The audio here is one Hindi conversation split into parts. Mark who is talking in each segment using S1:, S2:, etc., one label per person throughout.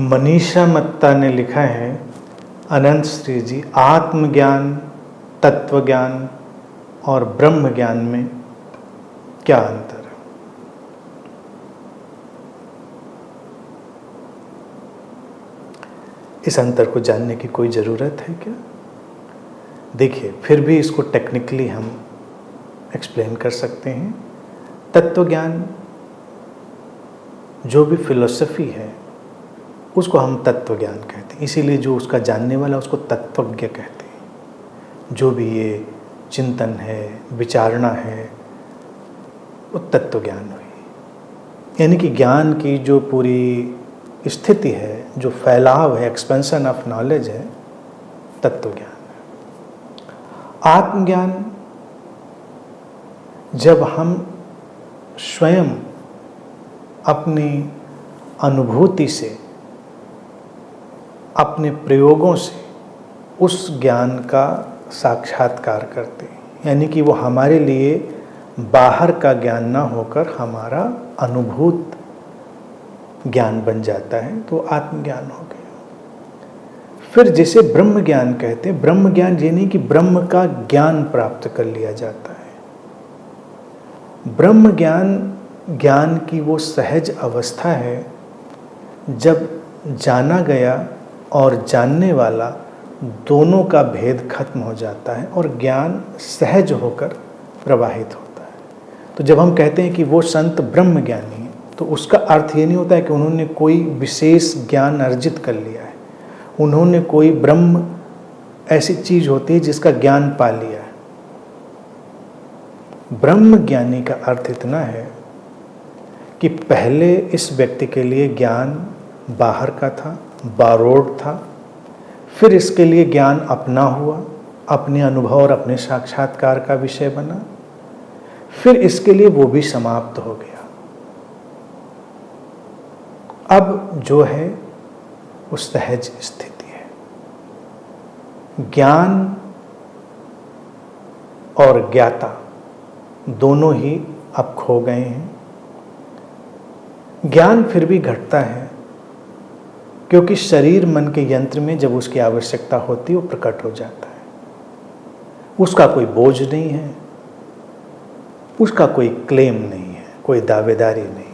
S1: मनीषा मत्ता ने लिखा है, अनंत श्री जी, आत्मज्ञान, तत्व ज्ञान और ब्रह्म ज्ञान में क्या अंतर है? इस अंतर को जानने की कोई ज़रूरत है क्या? देखिए, फिर भी इसको टेक्निकली हम एक्सप्लेन कर सकते हैं। तत्व ज्ञान, जो भी फिलॉसफी है, उसको हम तत्व ज्ञान कहते हैं। इसीलिए जो उसका जानने वाला उसको तत्वज्ञ कहते हैं। जो भी ये चिंतन है, विचारणा है, वो तत्व ज्ञान हुई। यानी कि ज्ञान की जो पूरी स्थिति है, जो फैलाव है, एक्सपेंशन ऑफ नॉलेज है, तत्व ज्ञान है। आत्मज्ञान, जब हम स्वयं अपनी अनुभूति से, अपने प्रयोगों से उस ज्ञान का साक्षात्कार करते हैं, यानी कि वो हमारे लिए बाहर का ज्ञान ना होकर हमारा अनुभूत ज्ञान बन जाता है, तो आत्मज्ञान हो गया। फिर जिसे ब्रह्म ज्ञान कहते हैं, ब्रह्म ज्ञान यानी कि ब्रह्म का ज्ञान प्राप्त कर लिया जाता है। ब्रह्म ज्ञान की वो सहज अवस्था है जब जाना गया और जानने वाला दोनों का भेद खत्म हो जाता है और ज्ञान सहज होकर प्रवाहित होता है। तो जब हम कहते हैं कि वो संत ब्रह्म ज्ञानी है, तो उसका अर्थ ये नहीं होता है कि उन्होंने कोई विशेष ज्ञान अर्जित कर लिया है, उन्होंने कोई ब्रह्म ऐसी चीज होती है जिसका ज्ञान पा लिया है। ब्रह्म ज्ञानी का अर्थ इतना है कि पहले इस व्यक्ति के लिए ज्ञान बाहर का था, बारोड था, फिर इसके लिए ज्ञान अपना हुआ, अपने अनुभव और अपने साक्षात्कार का विषय बना, फिर इसके लिए वो भी समाप्त हो गया। अब जो है वो सहज स्थिति है। ज्ञान और ज्ञाता दोनों ही अब खो गए हैं। ज्ञान फिर भी घटता है, क्योंकि शरीर मन के यंत्र में जब उसकी आवश्यकता होती है वो प्रकट हो जाता है। उसका कोई बोझ नहीं है, उसका कोई क्लेम नहीं है, कोई दावेदारी नहीं है।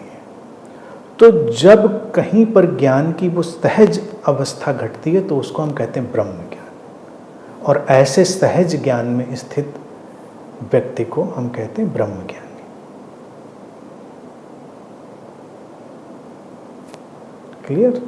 S1: तो जब कहीं पर ज्ञान की वो सहज अवस्था घटती है तो उसको हम कहते हैं ब्रह्म ज्ञान। और ऐसे सहज ज्ञान में स्थित व्यक्ति को हम कहते हैं ब्रह्म ज्ञानी। क्लियर?